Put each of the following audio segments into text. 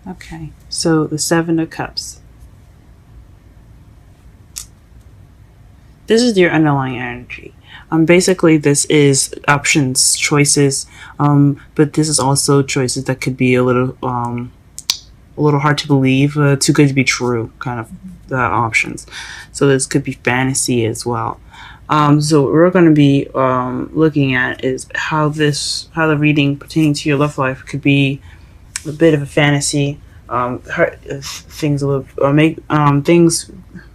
Okay, so the Seven of Cups. This is your underlying energy. Basically, this is options, choices, but this is also choices that could be a little hard to believe, too good to be true, kind of options. So this could be fantasy as well. So what we're going to be looking at is how the reading pertaining to your love life could be a bit of a fantasy. Things will make things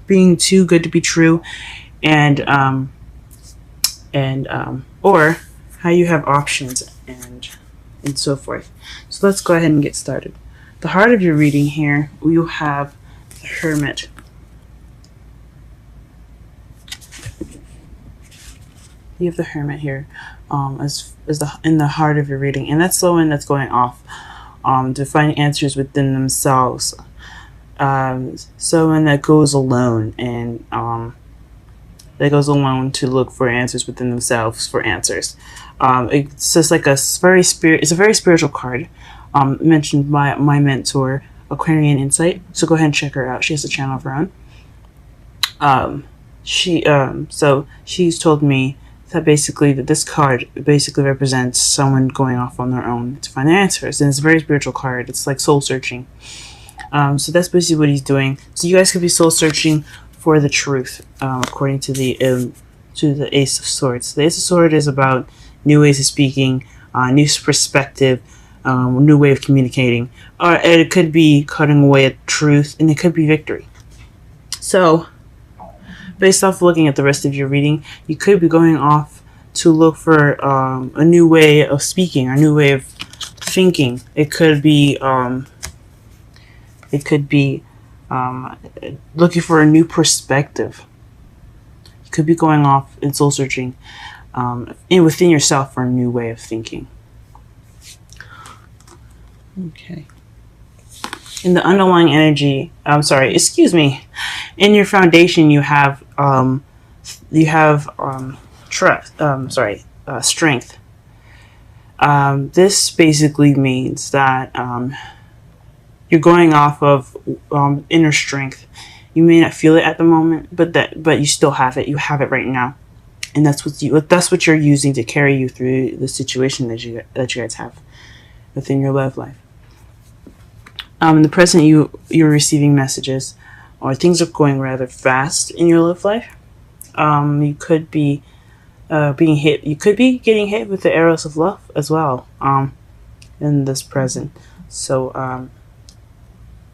being too good to be true, and or how you have options and so forth. So let's go ahead and get started. The heart of your reading here, you have the Hermit. You have the Hermit here, in the heart of your reading, and that's the one that's going off to find answers within themselves. Someone that goes alone and to look for answers within themselves for answers. It's just like it's a very spiritual card. Mentioned by my mentor, Aquarian Insight. So go ahead and check her out. She has a channel of her own. So she's told me that basically that this card basically represents someone going off on their own to find answers, and it's a very spiritual card. It's like soul searching. So that's basically what he's doing. So you guys could be soul searching for the truth, according to the Ace of Swords. The Ace of Swords is about new ways of speaking, new perspective, new way of communicating, or it could be cutting away at truth, and it could be victory. So, based off looking at the rest of your reading, you could be going off to look for a new way of speaking, a new way of thinking. It could be looking for a new perspective. You could be going off and soul searching within yourself for a new way of thinking. Okay. In the underlying energy, in your foundation, you have strength. This basically means that you're going off of inner strength. You may not feel it at the moment, but you still have it. You have it right now, and that's what you're using to carry you through the situation that you guys have within your love life. In the present, you're receiving messages, or things are going rather fast in your love life. You could be being hit. You could be getting hit with the arrows of love as well. In this present, so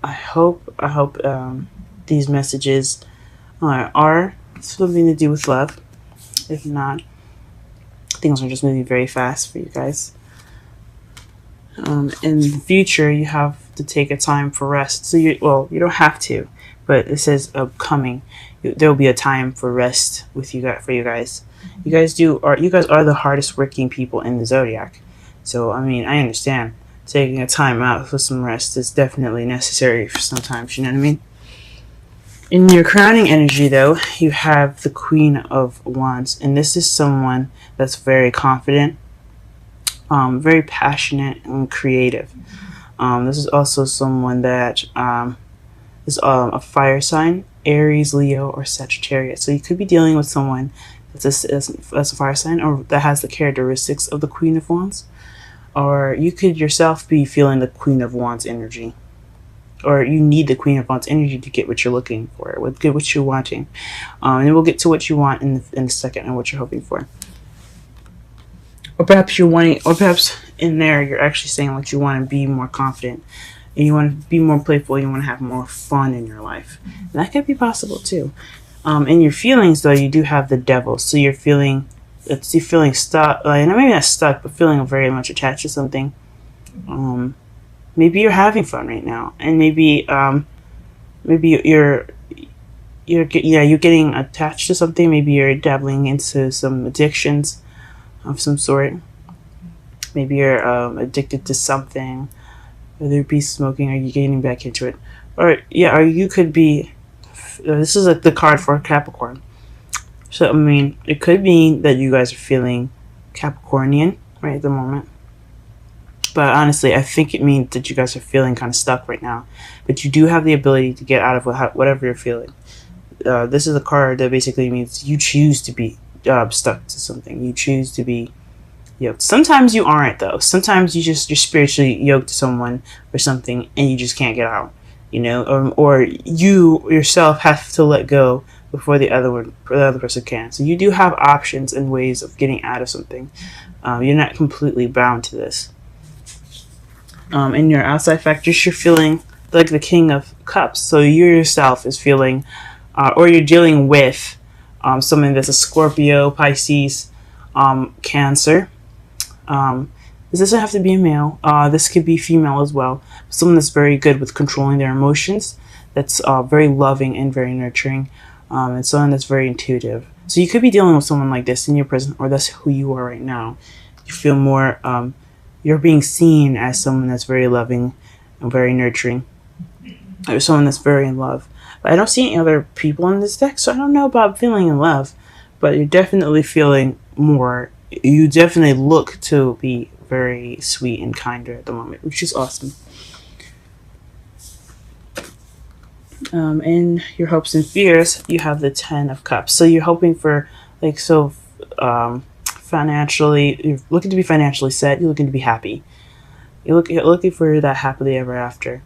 I hope these messages are something to do with love. If not, things are just moving very fast for you guys. In the future, you have to take a time for rest. So you don't have to, but it says upcoming. There will be a time for rest with you guys. For you guys, you guys are the hardest working people in the zodiac. So I mean, I understand taking a time out for some rest is definitely necessary for sometimes. You know what I mean? In your crowning energy, though, you have the Queen of Wands, and this is someone that's very confident, very passionate and creative. This is also someone that is a fire sign, Aries, Leo, or Sagittarius. So you could be dealing with someone that's a fire sign, or that has the characteristics of the Queen of Wands. Or you could yourself be feeling the Queen of Wands energy. Or you need the Queen of Wands energy to get what you're looking for, get what you're wanting. And we'll get to what you want in a second and what you're hoping for. Or perhaps in there you're actually saying like you want to be more confident, and you want to be more playful, you want to have more fun in your life. And that could be possible too. In your feelings, though, you do have the Devil. So you're feeling stuck, maybe not stuck, but feeling very much attached to something. Maybe you're having fun right now, and maybe you're getting attached to something. Maybe you're dabbling into some addictions of some sort. Maybe you're addicted to something, whether it be smoking, or you getting back into it, or you could be. This is like the card for Capricorn. So I mean, it could mean that you guys are feeling Capricornian right at the moment. But honestly, I think it means that you guys are feeling kind of stuck right now. But you do have the ability to get out of whatever you're feeling. This is a card that basically means you choose to be stuck to something. You choose to be yoked. Sometimes you aren't, though. Sometimes you're spiritually yoked to someone or something, and you just can't get out. Or you yourself have to let go before the other person can. So you do have options and ways of getting out of something. You're not completely bound to this. In your outside factors, you're feeling like the King of Cups. So you yourself is feeling, or you're dealing with someone that's a Scorpio, Pisces, Cancer. This doesn't have to be a male. This could be female as well. Someone that's very good with controlling their emotions. That's very loving and very nurturing. And someone that's very intuitive. So you could be dealing with someone like this in your present, or that's who you are right now. You feel more, you're being seen as someone that's very loving and very nurturing. Or someone that's very in love. But I don't see any other people in this deck, so I don't know about feeling in love. But you're definitely feeling more. You definitely look to be very sweet and kinder at the moment, which is awesome. In your hopes and fears, you have the 10 of Cups. So you're hoping for, financially, you're looking to be financially set. You're looking to be happy. You're looking for that happily ever after.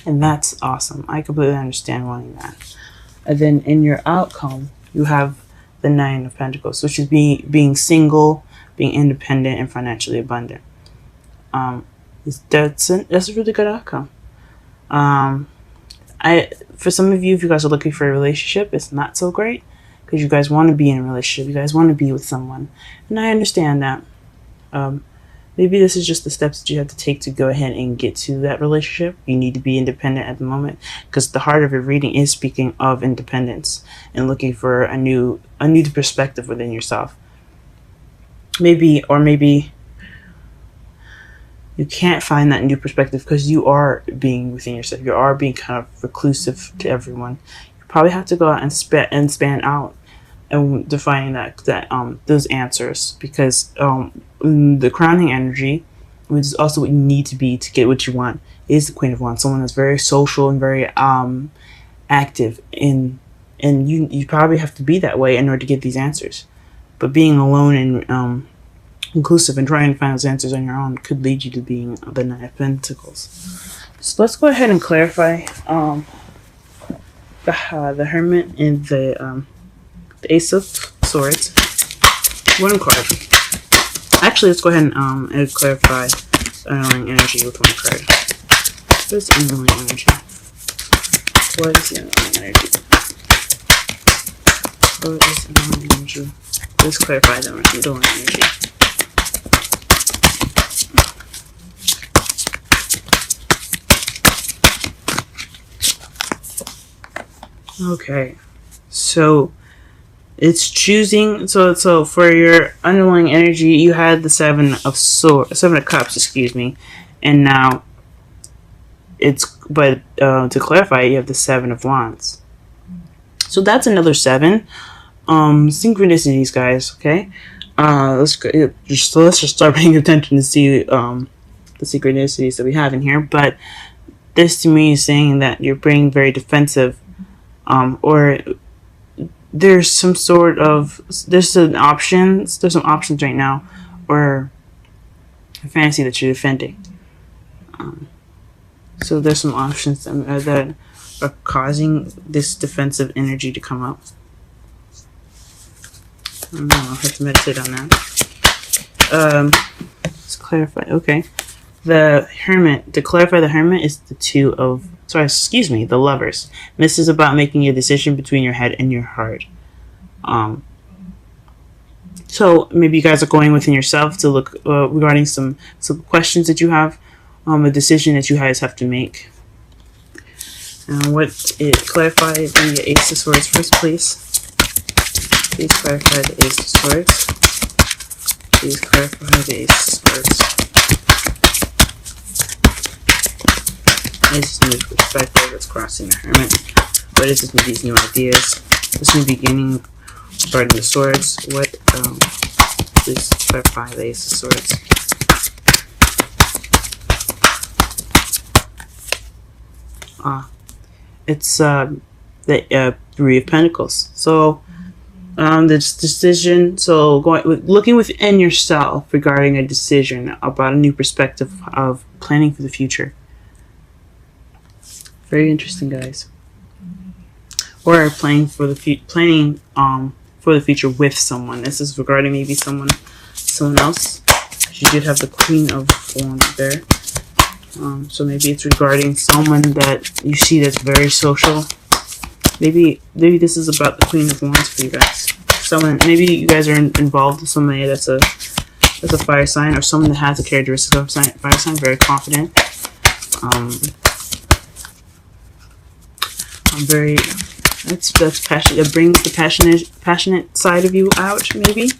And that's awesome. I completely understand wanting that. And then in your outcome, you have the 9 of Pentacles, which is being single, being independent, and financially abundant. That's a really good outcome. For some of you, if you guys are looking for a relationship, it's not so great because you guys want to be in a relationship. You guys want to be with someone, and I understand that. Maybe this is just the steps that you have to take to go ahead and get to that relationship. You need to be independent at the moment because the heart of your reading is speaking of independence and looking for a new perspective within yourself. Maybe you can't find that new perspective because you are being within yourself. You are being kind of reclusive to everyone. You probably have to go out and span out and defining those answers, because the crowning energy, which is also what you need to be to get what you want, is the Queen of Wands. Someone that's very social and very active, and you probably have to be that way in order to get these answers. But being alone and inclusive and trying to find those answers on your own could lead you to being the 9 of Pentacles. So let's go ahead and clarify the Hermit and the Ace of Swords. One card. Actually, let's go ahead and clarify the underlying energy with one card. What is the underlying energy? What is the underlying energy? What is the underlying energy? Let's clarify the underlying energy. Okay, so it's choosing. So for your underlying energy, you had the 7 of Cups, excuse me, and now to clarify, you have the 7 of Wands. So that's another 7. Synchronicities, guys. Okay, let's just start paying attention to see the synchronicities that we have in here. But this to me is saying that you're being very defensive. Or there's some options right now, or a fantasy that you're defending. So there's some options that are causing this defensive energy to come up. I don't know, I'll have to meditate on that. Let's clarify. Okay. The Hermit, to clarify, the Hermit is the Lovers. And this is about making a decision between your head and your heart. So maybe you guys are going within yourself to look regarding some questions that you have, a decision that you guys have to make. Clarify the Ace of Swords first, please. Please clarify the Ace of Swords. Please clarify the Ace of Swords. This new perspective that's crossing the Hermit. What is this with these new ideas? This new beginning regarding the swords. Please clarify the Ace of Swords. It's the Three of Pentacles. So this decision. So looking within yourself regarding a decision about a new perspective of planning for the future. Very interesting, guys. Or planning for the future with someone. This is regarding maybe someone else. You did have the Queen of Wands there. So maybe it's regarding someone that you see that's very social. Maybe this is about the Queen of Wands for you guys. Someone, maybe you guys are involved with somebody that's a fire sign, or someone that has the characteristics of fire sign, very confident. I'm very. That's passionate. It brings the passionate side of you out, maybe.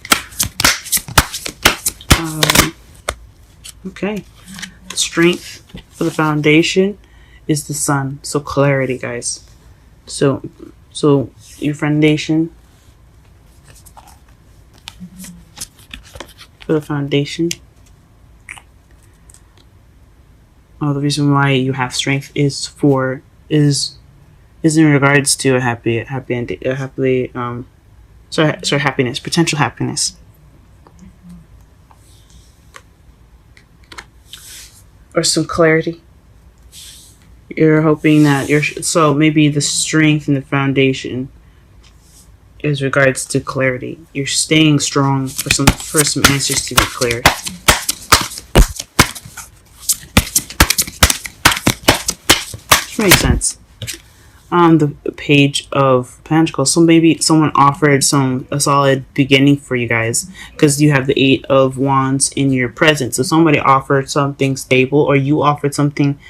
Okay. Strength for the foundation is the Sun. So clarity, guys. So your foundation for the foundation. The reason why you have strength is in regards to happiness, potential happiness. Or some clarity. You're hoping that so maybe the strength in the foundation is regards to clarity. You're staying strong for some answers to be clear. Which makes sense. The Page of Pentacles. So maybe someone offered a solid beginning for you guys, because you have the Eight of Wands in your present. So somebody offered something stable, or you offered something,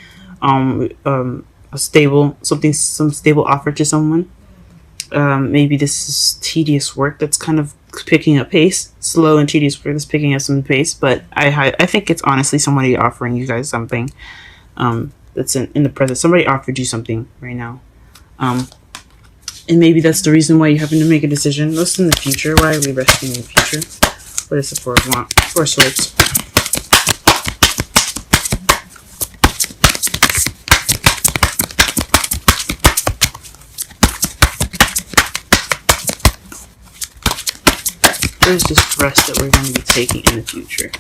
some stable offer to someone. Maybe this is tedious work that's kind of picking up pace, slow and tedious work that's picking up some pace. But I think it's honestly somebody offering you guys something, that's in the present. Somebody offered you something right now. And maybe that's the reason why you happen to make a decision. What's in the future? Why are we resting in the future? What is the Four of Swords? What is this rest that we're going to be taking in the future?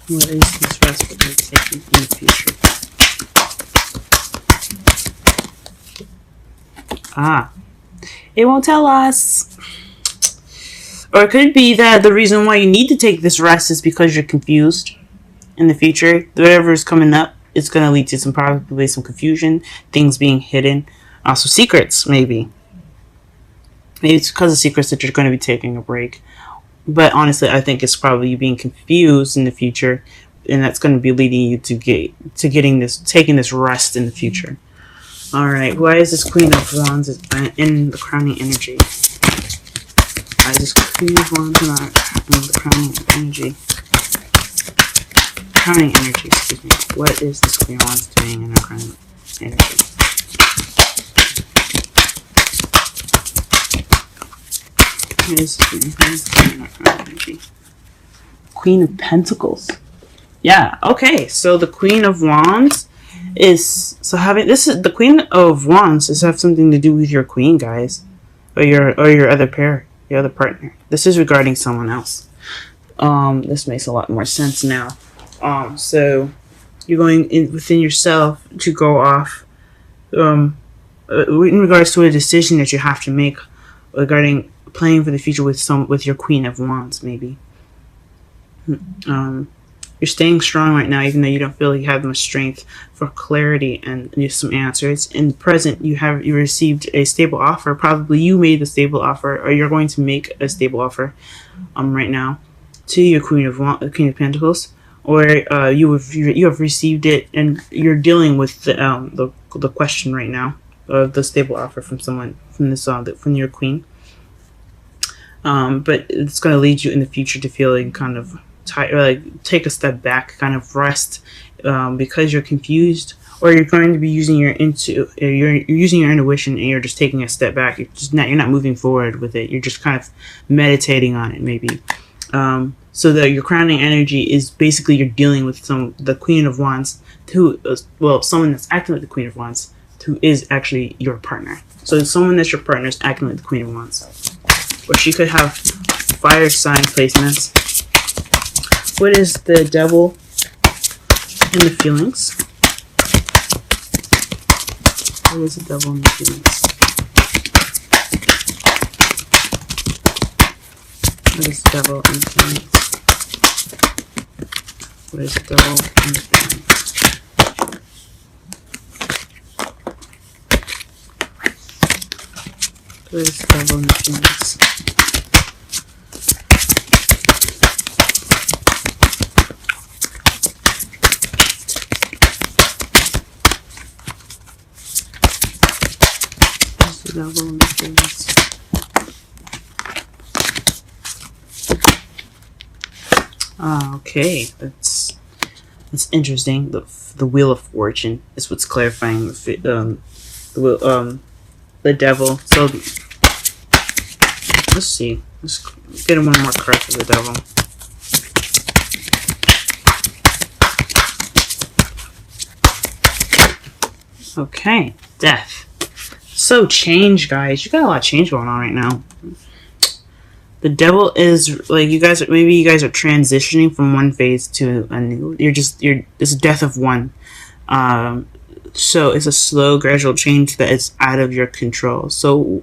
What is this rest that we're taking in the future? It won't tell us. Or it could be that the reason why you need to take this rest is because you're confused in the future. Whatever is coming up, it's going to lead to probably some confusion, things being hidden. Also secrets, maybe. Maybe it's because of secrets that you're going to be taking a break. But honestly, I think it's probably you being confused in the future, and that's going to be leading you to taking this rest in the future. All right, why is this Queen of Wands in the crowning energy? Why is this Queen of Wands in the crowning energy? Crowning energy, excuse me. What is this Queen of Wands doing in the crowning energy? Queen of Pentacles. Yeah, okay. So the Queen of Wands is the Queen of Wands is have something to do with your queen, guys, or your other pair, your other partner. This is regarding someone else. This makes a lot more sense now. So you're going within yourself to go off in regards to a decision that you have to make regarding planning for the future with your Queen of Wands, maybe. You're staying strong right now, even though you don't feel like you have much strength for clarity and some answers. In the present, you received a stable offer. Probably you made the stable offer, or you're going to make a stable offer right now to your Queen of Pentacles, or you have received it and you're dealing with the question right now of the stable offer from someone from your queen. But it's going to lead you in the future to feeling kind of tired, like take a step back, kind of rest, because you're confused, or you're going to be using you're using your intuition, and you're just taking a step back. You're not moving forward with it. You're just kind of meditating on it, maybe. So that your crowning energy is basically you're dealing with the Queen of Wands, someone that's acting like the Queen of Wands, who is actually your partner. So someone that's your partner is acting like the Queen of Wands, or she could have fire sign placements. What is the Devil in the feelings? What is the Devil in the feelings? What is the Devil in the feelings? What is the Devil in the feelings? What is the Devil in the feelings? Devil in the feelings. Okay, that's interesting. The Wheel of Fortune is what's clarifying the Devil. So let's see. Let's get one more card for the Devil. Okay, Death. So change, guys. You got a lot of change going on right now. The Devil is like you guys are transitioning from one phase to a new. It's a death of one. So it's a slow, gradual change that is out of your control. So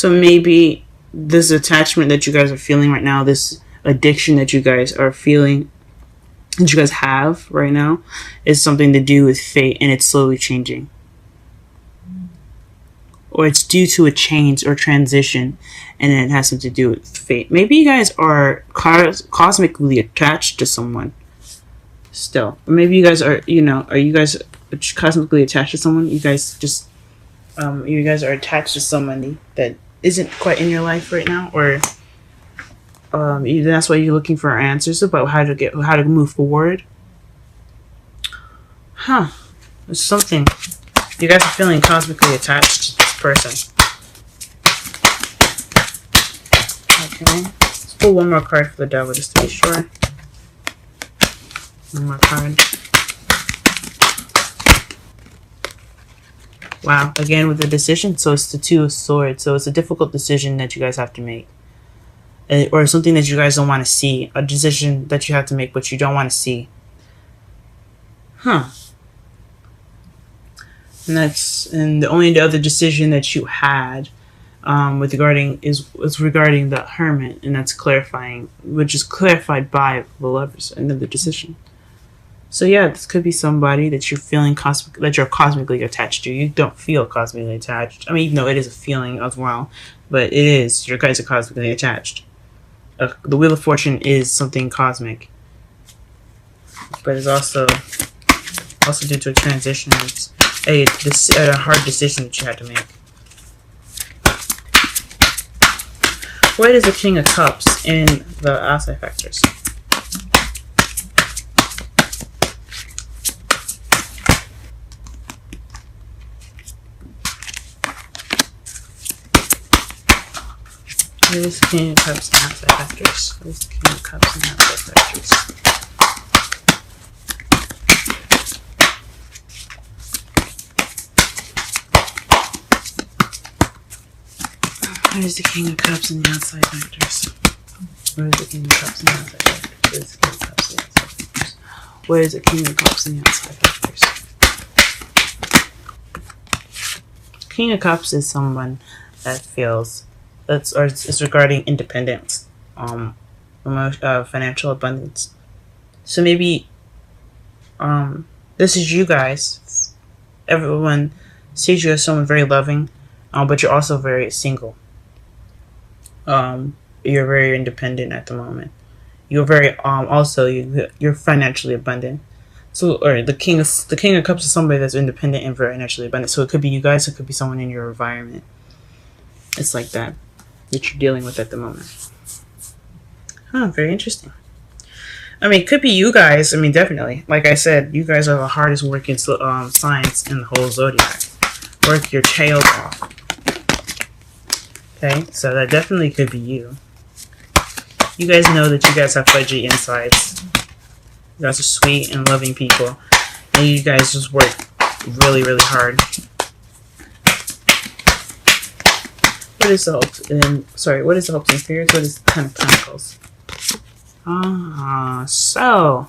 maybe this attachment that you guys are feeling right now, this addiction that you guys are feeling, that you guys have right now, is something to do with fate, and it's slowly changing. Or it's due to a change or transition, and it has something to do with fate. Maybe you guys are cosmically attached to someone still. Or maybe you guys are, are you guys cosmically attached to someone? You guys just, you guys are attached to somebody that isn't quite in your life right now, or that's why you're looking for answers about how to move forward. There's something. You guys are feeling cosmically attached to this person. Okay. Let's pull one more card for the Devil just to be sure. One more card. Wow. Again with the decision. So it's the Two of Swords. So it's a difficult decision that you guys have to make. Or something that you guys don't want to see. A decision that you have to make but you don't want to see. And the only other decision that you had regarding the Hermit, and that's clarifying, which is clarified by the Lovers, another decision. So yeah, this could be somebody that you're feeling that you're cosmically attached to. You don't feel cosmically attached. I mean, even though it is a feeling as well, but it is. You guys are cosmically attached. The Wheel of Fortune is something cosmic, but it's also due to a transition. It's a hard decision that you had to make. What is the King of Cups in the outside factors? What is the King of Cups in outside factors? What is the King of Cups in outside factors? What is the King of Cups in the outside factors? What is the King of Cups in the outside factors? What is the King of Cups in the outside factors? King of Cups is someone that feels it's regarding independence, financial abundance. So maybe this is you guys. Everyone sees you as someone very loving, but you're also very single. You're very independent at the moment. You're very you're financially abundant. So, or the King of Cups is somebody that's independent and very financially abundant. So it could be you guys. It could be someone in your environment. It's like that you're dealing with at the moment. Very interesting. I mean, it could be you guys. I mean, definitely. Like I said, you guys are the hardest working signs in the whole zodiac. Work your tails off. Okay, so that definitely could be you. You guys know that you guys have fudgy insides. You guys are sweet and loving people. And you guys just work really, really hard. What is the what is the hopes and fears? What is the Ten of Pentacles? So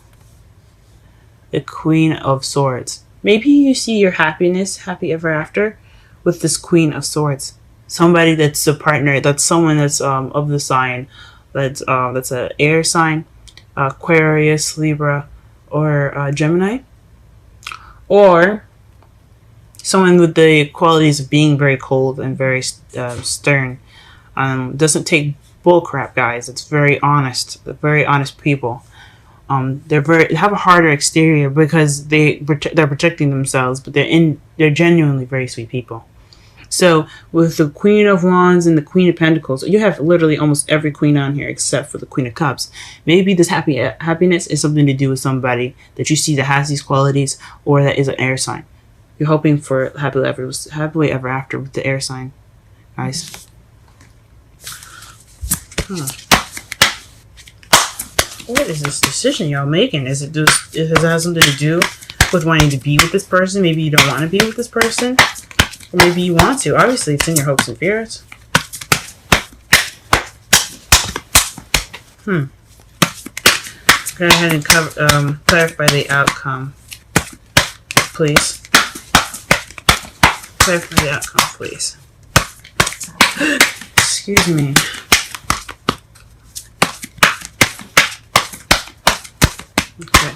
the Queen of Swords. Maybe you see your happiness, happy ever after, with this Queen of Swords. Somebody that's a partner, that's someone that's of the sign, that's an air sign, Aquarius, Libra, or Gemini, or someone with the qualities of being very cold and very stern. Doesn't take bullcrap, guys. It's very honest. They're very honest people. They have a harder exterior because they're protecting themselves, but they're genuinely very sweet people. So with the Queen of Wands and the Queen of Pentacles, you have literally almost every queen on here except for the Queen of Cups. Maybe this happiness is something to do with somebody that you see that has these qualities or that is an air sign. You're hoping for happily ever after with the air sign, guys. What is this decision y'all making? Is it just, does it have something to do with wanting to be with this person? Maybe you don't want to be with this person. Or maybe you want to. Obviously, it's in your hopes and fears. Go ahead and clarify the outcome, please. Clarify the outcome, please. Excuse me. Okay.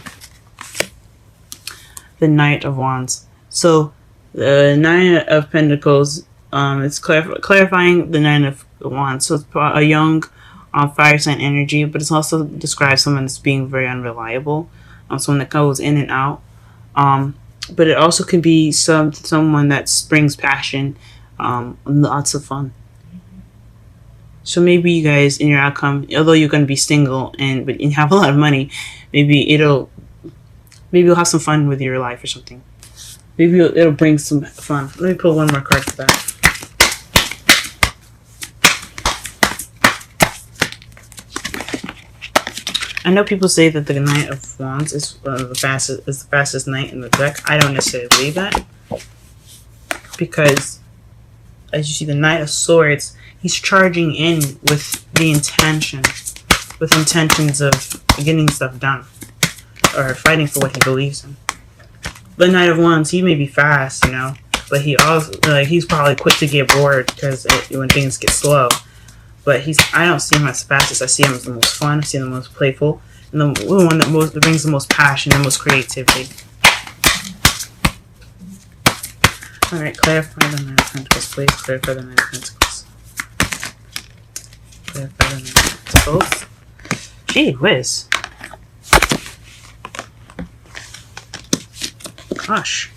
The Knight of Wands. So, the Nine of Pentacles, it's clarifying the Nine of Wands. So, it's a young fire sign energy, but it's also describes someone that's being very unreliable, someone that goes in and out. But it also could be someone that brings passion, lots of fun. So maybe you guys, in your outcome, although you're going to be single but you have a lot of money, maybe you'll have some fun with your life or something. Maybe it'll bring some fun. Let me pull one more card for that. I know people say that the Knight of Wands is the fastest knight in the deck. I don't necessarily believe that, because as you see, the Knight of Swords, he's charging in with intentions of getting stuff done or fighting for what he believes in. The Knight of Wands, he may be fast, but he also he's probably quick to get bored because when things get slow. But I don't see him as fastest. I see him as the most fun. I see him the most playful, and the one that brings the most passion and most creativity. All right, clarify the Nine of Pentacles, please. Clarify the Nine of Pentacles. Clarify the Nine of Pentacles. Gee whiz. Gosh.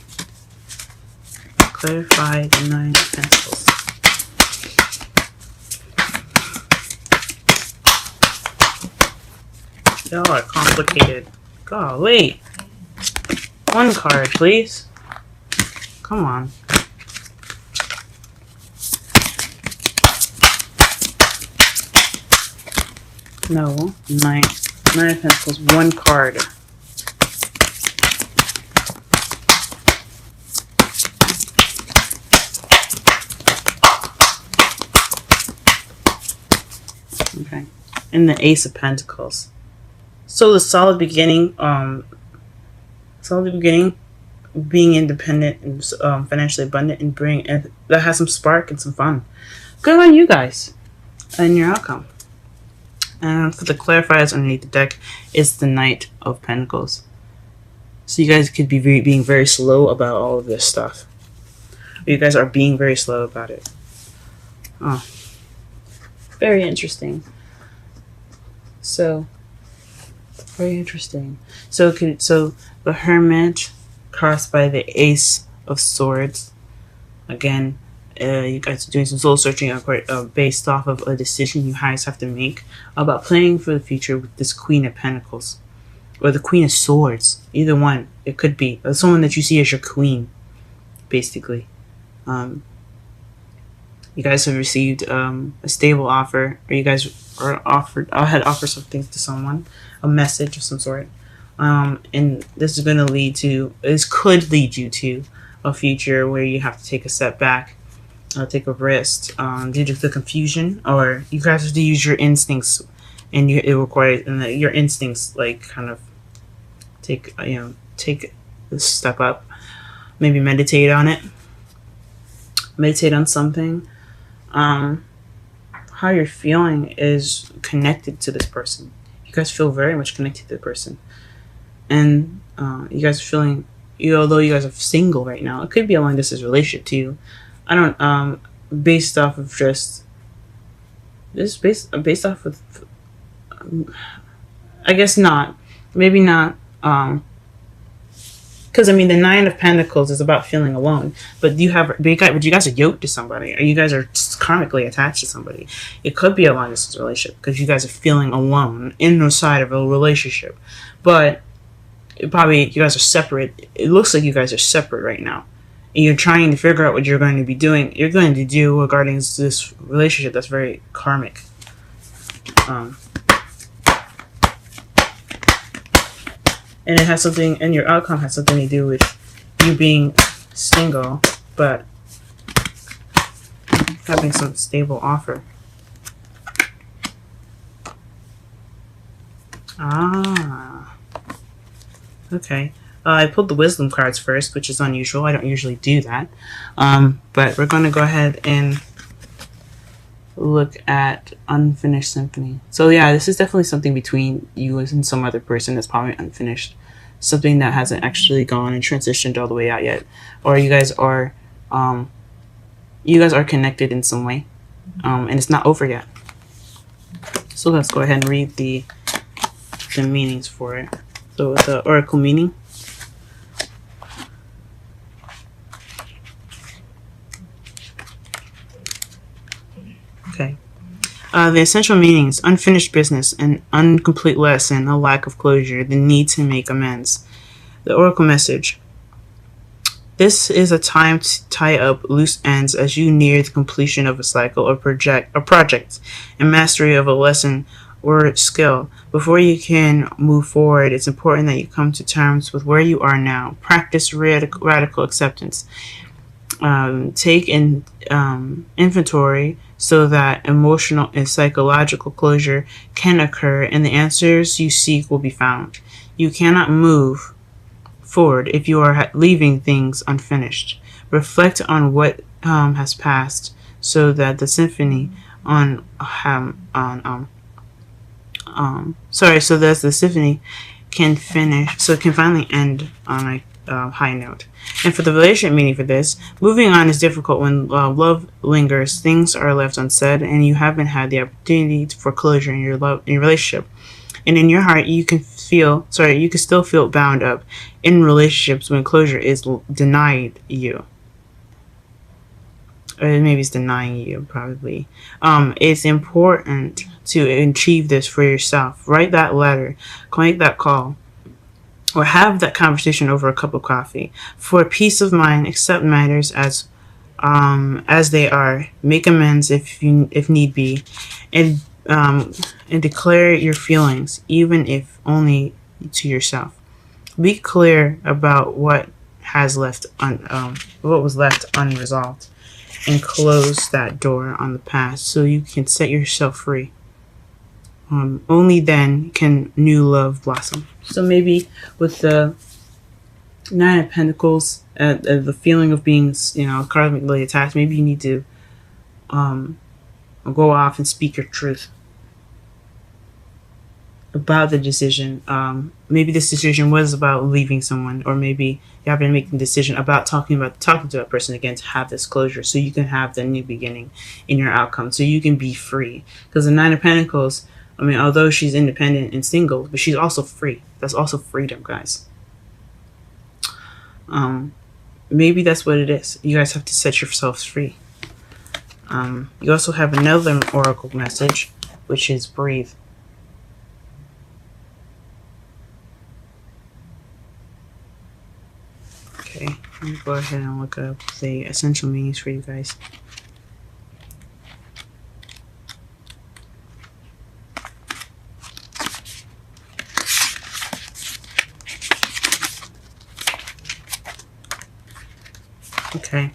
Clarify the Nine of Pentacles. Y'all are complicated. Golly. One card, please. Come on. No. Nine of Pentacles. One card. Okay. And the Ace of Pentacles. So the solid beginning, being independent and financially abundant, and that has some spark and some fun. Good on you guys and your outcome. And for the clarifiers underneath the deck is the Knight of Pentacles. So you guys could be being very slow about all of this stuff. You guys are being very slow about it. Oh, very interesting. So. Very interesting. So the Hermit crossed by the Ace of Swords. Again, you guys are doing some soul searching based off of a decision you guys have to make about planning for the future with this Queen of Pentacles. or the Queen of Swords. Either one. It could be someone that you see as your queen, basically. You guys have received a stable offer, or you guys are offered. I had offered something to someone, a message of some sort, and this is going to lead to. This could lead you to a future where you have to take a step back, take a risk due to the confusion, or you guys have to use your instincts, and it requires your instincts like kind of take a step up, maybe meditate on it, meditate on something. How you're feeling is connected to this person. You guys feel very much connected to the person, and you guys are feeling. Although you guys are single right now, it could be a long distance relationship too. I don't based off of just this based off of I guess not, maybe not, because I mean the Nine of Pentacles is about feeling alone, but you guys are yoked to somebody, or you guys are karmically attached to somebody. It could be a long distance relationship because you guys are feeling alone inside of a relationship, but you guys are separate. It looks like you guys are separate right now. And you're trying to figure out what you're going to be doing. You're going to do regarding this relationship that's very karmic. And it has something, and your outcome has something to do with you being single, but having some stable offer. Okay. I pulled the wisdom cards first, which is unusual. I don't usually do that. But we're going to go ahead and look at unfinished symphony. So yeah, this is definitely something between you and some other person that's probably unfinished. Something that hasn't actually gone and transitioned all the way out yet. Or you guys are connected in some way. And it's not over yet. So let's go ahead and read the meanings for it. So the oracle meaning. Okay. The essential meanings: unfinished business, an incomplete lesson, a lack of closure, the need to make amends. The oracle message: this is a time to tie up loose ends as you near the completion of a cycle or project, and mastery of a lesson or skill. Before you can move forward, it's important that you come to terms with where you are now. Practice radical acceptance. Take in inventory so that emotional and psychological closure can occur and the answers you seek will be found. You cannot move forward if you are leaving things unfinished. Reflect on what has passed so that the symphony so that the symphony can finish, so it can finally end on a high note. And for the relationship meaning for this, moving on is difficult when love lingers, things are left unsaid, and you haven't had the opportunity for closure in your relationship. And in your heart, you can still feel bound up in relationships when closure is denied you. Or maybe it's denying you, probably. It's important to achieve this for yourself. Write that letter, make that call, or have that conversation over a cup of coffee. For peace of mind, accept matters as they are. Make amends if need be, and declare your feelings, even if only to yourself. Be clear about what was left unresolved, and close that door on the past so you can set yourself free. Only then can new love blossom. So maybe with the Nine of Pentacles, the feeling of being, karmically attached, maybe you need to go off and speak your truth about the decision. Maybe this decision was about leaving someone, or maybe you have been making a decision about talking to that person again to have this closure, so you can have the new beginning in your outcome, so you can be free. Because the Nine of Pentacles, I mean, although she's independent and single, but she's also free. That's also freedom, guys. Maybe that's what it is. You guys have to set yourselves free. You also have another oracle message, which is breathe. Okay, let me go ahead and look up the essential meanings for you guys. Okay,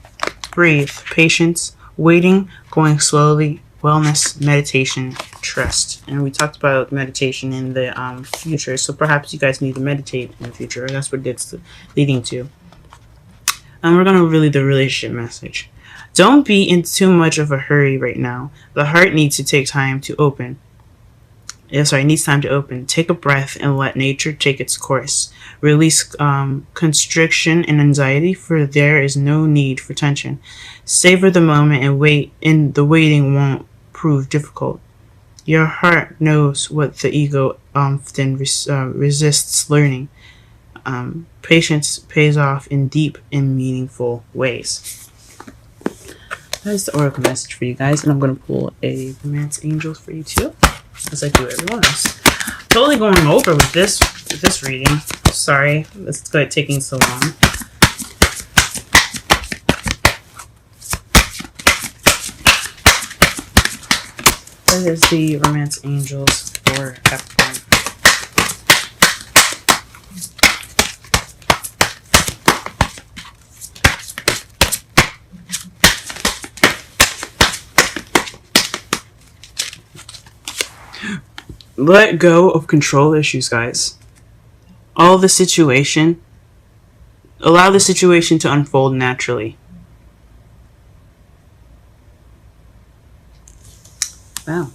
breathe, patience, waiting, going slowly, wellness, meditation, trust. And we talked about meditation in the future, so perhaps you guys need to meditate in the future. That's what it's leading to. And we're going to read the relationship message. Don't be in too much of a hurry right now. The heart needs to take time to open. Needs time to open. Take a breath and let nature take its course. Release constriction and anxiety, for there is no need for tension. Savor the moment and wait, and the waiting won't prove difficult. Your heart knows what the ego often resists learning. Patience pays off in deep and meaningful ways. That's the oracle message for you guys, and I'm going to pull a romance angel for you too, as I do everyone else. Totally going over with this reading. Sorry, it's taking so long. That is the romance angels for Capricorn. Let go of control issues, guys. Allow the situation to unfold naturally. Wow.